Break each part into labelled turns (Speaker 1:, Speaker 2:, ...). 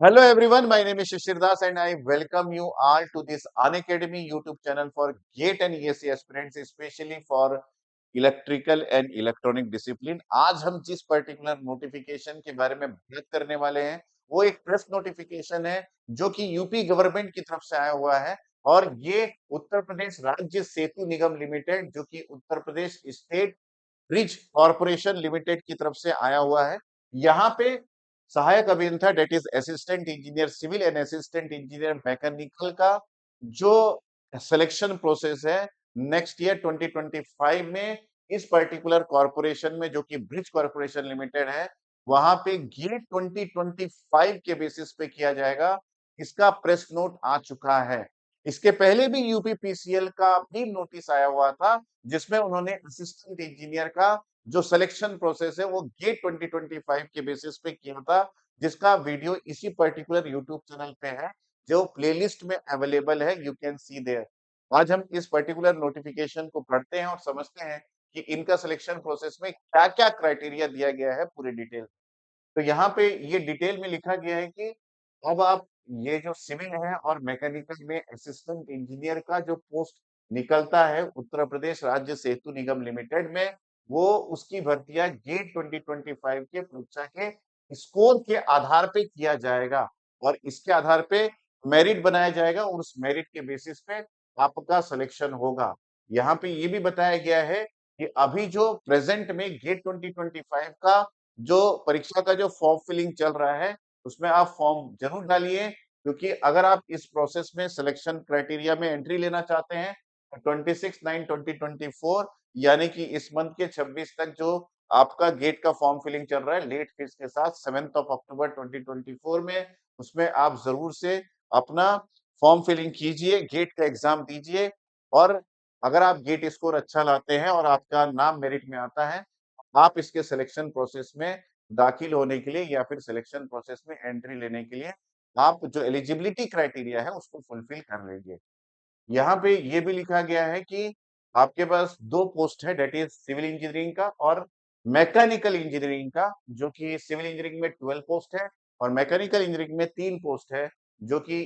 Speaker 1: Hello everyone, my name is Shishir Das and I welcome you all to this Unacademy YouTube channel for GATE and ESE aspirants, especially for electrical and electronic discipline. आज हम जिस particular notification के बारे में बात करने वाले हैं वो एक प्रेस नोटिफिकेशन है जो कि यूपी गवर्नमेंट की तरफ से आया हुआ है और ये उत्तर प्रदेश राज्य सेतु निगम लिमिटेड जो कि Uttar Pradesh state bridge corporation limited की तरफ से आया हुआ है। यहाँ पे सहायक अभियंता that is assistant engineer civil and assistant engineer mechanical का जो सिलेक्शन प्रोसेस है नेक्स्ट ईयर 2025 में इस पर्टिकुलर कॉर्पोरेशन में जो कि ब्रिज कॉर्पोरेशन लिमिटेड है वहां पे गेट 2025 के बेसिस पे किया जाएगा। इसका प्रेस नोट आ चुका है। इसके पहले भी यूपीपीसीएल का भी नोटिस आया हुआ था जिसमें उन्होंने असिस्टेंट इंजीनियर का जो सिलेक्शन प्रोसेस है वो गेट 2025 के बेसिस पे किया था, जिसका वीडियो इसी पर्टिकुलर यूट्यूब चैनल पे है जो प्लेलिस्ट में अवेलेबल है, यू कैन सी देयर। आज हम इस पर्टिकुलर नोटिफिकेशन को पढ़ते हैं और समझते हैं कि इनका सिलेक्शन प्रोसेस में क्या-क्या क्राइटेरिया दिया गया है पूरे डिटेल। तो यहाँ पे ये डिटेल में लिखा गया है कि अब आप ये जो सिविल है और मैकेनिकल में असिस्टेंट इंजीनियर का जो पोस्ट निकलता है उत्तर प्रदेश राज्य सेतु निगम लिमिटेड में, वो उसकी भर्तियां गेट 2025 के परीक्षा के स्कोर के आधार पे किया जाएगा और इसके आधार पे मेरिट बनाया जाएगा और उस मेरिट के बेसिस पे आपका सिलेक्शन होगा। यहाँ पे ये भी बताया गया है कि अभी जो प्रेजेंट में गेट 2025 का जो परीक्षा का जो फॉर्म फिलिंग चल रहा है, उसमें आप फॉर्म ज़रूर डालिए क्योंकि अगर आप इस प्रोसेस में सिलेक्शन क्राइटेरिया में एंट्री लेना चाहते हैं, तो 26/9/2024 यानी कि इस मंथ के 26 तक जो आपका गेट का फॉर्म फिलिंग चल रहा है लेट फीस के साथ 7 अक्टूबर 2024 में, उसमें आप ज़रूर से अपना फॉर्म फिलिंग कीजिए, गेट का एग्ज़ाम दीजिए और अगर आप गेट स्कोर अच्छा लाते हैं और आपका नाम मेरिट में आता है, आप इसके सिलेक्शन प्रोसेस में दाखिल होने के लिए या फिर सिलेक्शन प्रोसेस में एंट्री लेने के लिए आप जो एलिजिबिलिटी क्राइटेरिया है उसको फुलफिल कर लेंगे। यहाँ पे ये भी लिखा गया है कि आपके पास 2 पोस्ट है दैट इज़ सिविल इंजीनियरिंग का और मैकेनिकल इंजीनियरिंग का, जो कि सिविल इंजीनियरिंग में 12 पोस्ट है और मैकेनिकल इंजीनियरिंग में 3 पोस्ट है, जो कि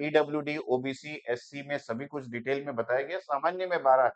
Speaker 1: ईडब्ल्यूडी, ओबीसी, एससी में सभी कुछ डिटेल में बताया गया। सामान्य में 12 है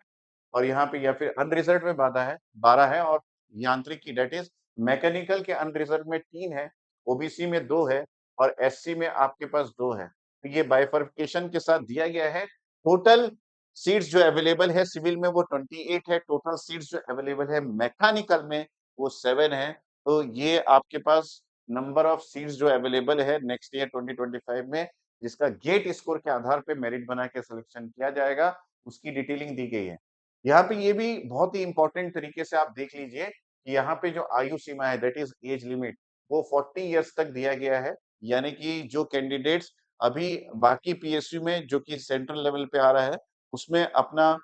Speaker 1: और यहाँ पे या फिर अनरिजर्व्ड में 12 है और यांत्रिक की दैट इज़ मैकेनिकल के अनरिजर्व्ड में 3 है, ओबीसी में 2 है और एससी में आपके पास 2 है। तो ये बाइफरकेशन के साथ दिया गया है। टोटल सीट्स जो अवेलेबल है सिविल में वो 28 है, टोटल सीट्स जो अवेलेबल है मैकेनिकल में वो 7 है। तो ये आपके पास नंबर ऑफ सीट्स जो अवेलेबल है नेक्स्ट ईयर 2025 में जिसका गेट स्कोर के आधार पे मेरिट बना के सिलेक्शन किया जाएगा, उसकी डिटेलिंग दी गई है। यहाँ पे ये भी बहुत ही इम्पोर्टेंट तरीके से आप देख लीजिए कि यहाँ पे जो आयु सीमा है दैट इज़ एज लिमिट वो 40 इयर्स तक दिया गया है। यानी कि जो कैंडिडेट्स अभी बाकी पीएसयू में जो कि सेंट्रल लेवल पे आ रहा है, उसमें अपना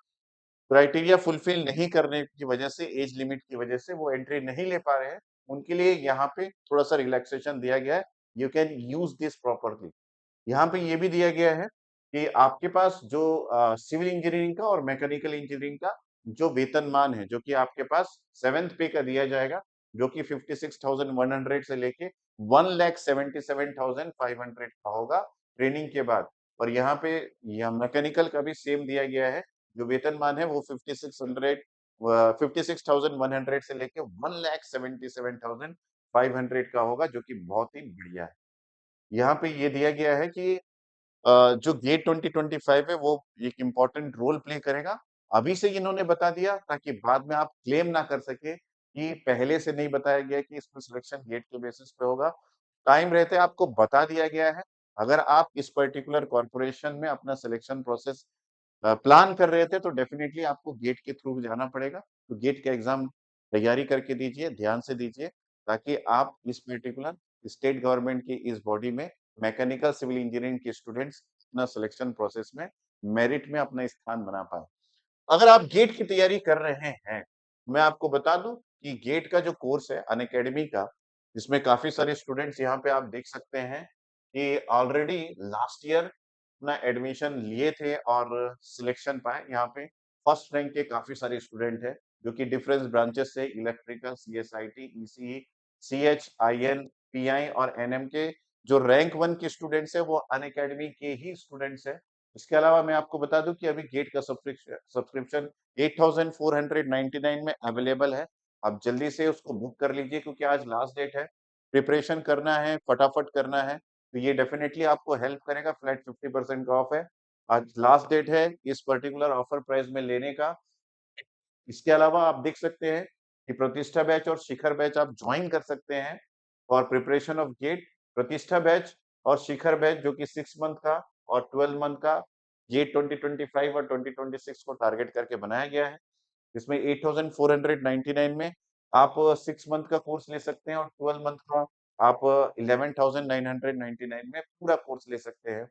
Speaker 1: क्राइटेरिया फुलफिल नहीं करने की वजह से एज लिमिट की वजह से वो एंट्री नहीं ले पा रहे हैं, उनके लिए यहाँ पे थोड़ा-सा रिलैक्सेशन दिया गया है। You can use this properly. यहाँ पे ये भी दिया गया है कि आपके पास जो सिविल इंजीनियरिंग का और मैकेनिकल इंजीनियरिंग का जो वेतनमान है, जो कि आपके पास 7th पे का दिया जाएगा, जो कि 56,100 से लेके 1,77,500 का होगा ट्रेनिंग के बाद। और यहाँ पे यहाँ मैकेनिकल का भी सेम दिया गया है, जो वेतनमान है वो 56,100 से लेके 1,77,500 का होगा, जो कि बहुत ही बढ़िया है। यहाँ पे ये दिया गया है कि जो गेट 2025 है वो एक इम्पोर्टेंट रोल प्ले करेगा। अभी से इन्होंने बता दिया ताकि बाद में आप क्लेम ना कर सकें कि पहले से नहीं बताया गया कि इसमें सिलेक्शन गेट के बेसिस पे होगा। टाइम रहते आपको बता दिया गया है। अगर आप इस पर्टिकुलर कॉर्पोरेशन में अपना सिलेक्शन प्रोसेस प्लान कर रहे थे तो डेफिनिटली आपको गेट के थ्रू जाना पड़ेगा। तो गेट का एग्ज़ाम तैयारी करके दीजिए, ध्यान से दीजिए ताकि आप इस पर्टिकुलर स्टेट गवर्नमेंट की इस बॉडी में मैकेनिकल सिविल इंजीनियरिंग के स्टूडेंट्स अपना सिलेक्शन प्रोसेस में मेरिट में अपना स्थान बना पाएँ। अगर आप गेट की तैयारी कर रहे हैं, मैं आपको बता दूँ कि गेट का जो कोर्स है अनअकैडमी का, जिसमें काफ़ी सारे स्टूडेंट्स यहाँ पे आप देख सकते हैं कि ऑलरेडी लास्ट ईयर अपना एडमिशन लिए थे और सिलेक्शन पाए। यहाँ पे फर्स्ट रैंक के काफ़ी सारे स्टूडेंट हैं, जो कि डिफरेंट ब्रांचेस से electrical, CSIT, ECE, CH, IN, PI और एनएम के जो रैंक 1 के स्टूडेंट्स हैं वो अनअकैडमी के ही स्टूडेंट्स हैं। इसके अलावा मैं आपको बता दूं कि अभी गेट का सब्सक्रिप्शन 8499 में अवेलेबल है। आप जल्दी से उसको बुक कर लीजिए क्योंकि आज लास्ट डेट है। प्रिपरेशन करना है, फटाफट करना है, तो ये डेफिनेटली आपको हेल्प करेगा। फ्लैट 50% का ऑफ है। आज लास्ट डेट है इस पर्टिकुलर ऑफर प्राइस में लेने का। इसके अलावा आप देख सकते हैं कि प्रतिष्ठा बैच और शिखर बैच आप ज्वाइन कर सकते हैं फॉर प्रिपरेशन ऑफ गेट। प्रतिष्ठा बैच और शिखर बैच जो कि 6 मंथ का और 12 मंथ का गेट 2025 और 2026 को टारगेट करके बनाया गया है। इसमें 8499 में आप 6 मंथ का कोर्स ले सकते हैं और 12 मंथ का आप 11999 में पूरा कोर्स ले सकते हैं,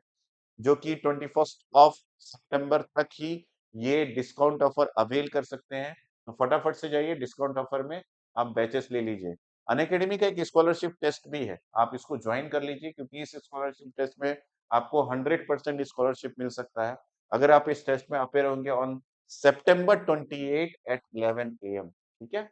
Speaker 1: जो कि 21 ऑफ सितंबर तक ही ये डिस्काउंट ऑफर अवेल कर सकते हैं। तो फटाफट से जाइए, डिस्काउंट ऑफर में आप बैचेस ले लीजिए। अनअकैडमी का एक स्कॉलरशिप टेस्ट भी है, आप इसको ज्वाइन कर लीजिए क्योंकि इस स्कॉलरशिप टेस्ट में आपको 100% स्कॉलरशिप मिल सकता है अगर आप इस टेस्ट में अपेयर होंगे ऑन सितंबर 28 एट 11 AM। ठीक है।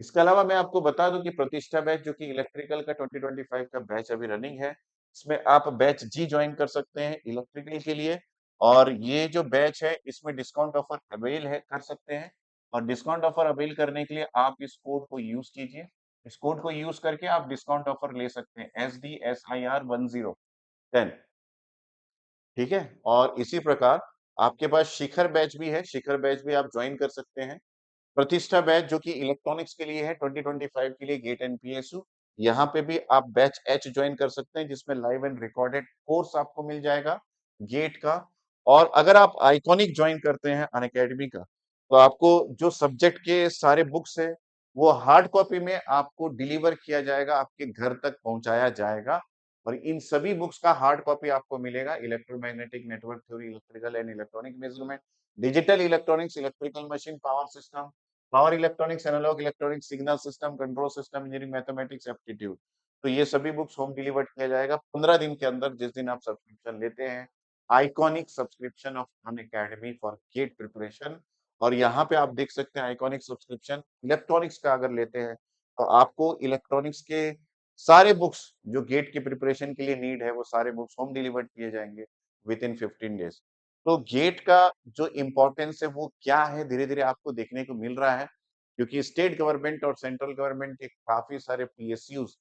Speaker 1: इसके अलावा मैं आपको बता दूं कि प्रतिष्ठा बैच जो कि इलेक्ट्रिकल का 2025 का बैच अभी रनिंग है, इसमें आप बैच जी ज्वाइन कर सकते हैं इलेक्ट्रिकल के लिए। और ये जो बैच है इसमें डिस्काउंट ऑफर अवेल है कर सकते हैं। और डिस्काउंट ऑफर अवेल करने के लिए आप इस कोड को यूज कीजिए। इस कोड को यूज करके आप डिस्काउंट ऑफर ले सकते हैं SDSIR10। ठीक है। और इसी प्रकार आपके पास शिखर बैच भी है, शिखर बैच भी आप ज्वाइन कर सकते हैं। प्रतिष्ठा बैच जो कि इलेक्ट्रॉनिक्स के लिए है 2025 के लिए गेट एंड पीएसयू, यहाँ पे भी आप बैच एच ज्वाइन कर सकते हैं जिसमें लाइव एंड रिकॉर्डेड कोर्स आपको मिल जाएगा गेट का। और अगर आप आइकॉनिक ज्वाइन करते हैं अनअकैडमी का, तो आपको जो सब्जेक्ट के सारे बुक्स है वो हार्ड कॉपी में आपको डिलीवर किया जाएगा, आपके घर तक पहुंचाया जाएगा। और इन सभी बुक्स का हार्ड कॉपी आपको मिलेगा। Electromagnetic network theory, electrical and electronic measurement, digital electronics, electrical machine, power system, power electronics, analog electronics, signal system, control system, engineering mathematics, aptitude. तो ये सभी बुक्स होम डिलीवर्ड किया जाएगा 15 दिन के अंदर, जिस दिन आप सब्सक्रिप्शन लेते हैं। Iconic subscription of Unacademy for GATE preparation. और यहाँ पे आप देख सकते हैं आइकॉनिक सब्सक्रिप्शन इलेक्ट्रॉनिक्स का अगर लेते हैं तो आपको इलेक्ट्रॉनिक्स के सारे बुक्स जो गेट की प्रिपरेशन के लिए नीड है वो सारे बुक्स होम डिलीवर्ड किए जाएंगे विद इन 15 डेज। तो गेट का जो इम्पोर्टेंस है वो क्या है धीरे धीरे आपको देखने को मिल रहा है, क्योंकि स्टेट गवर्नमेंट और सेंट्रल गवर्नमेंट के काफी सारे पीएसयूज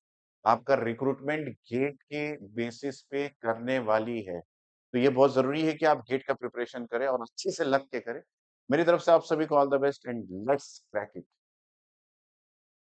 Speaker 1: आपका रिक्रूटमेंट गेट के बेसिस पे करने वाली है। तो ये बहुत जरूरी है कि आप गेट का प्रिपरेशन करें और अच्छे से लग के करें। मेरी तरफ से आप सभी को all the best and let's crack it.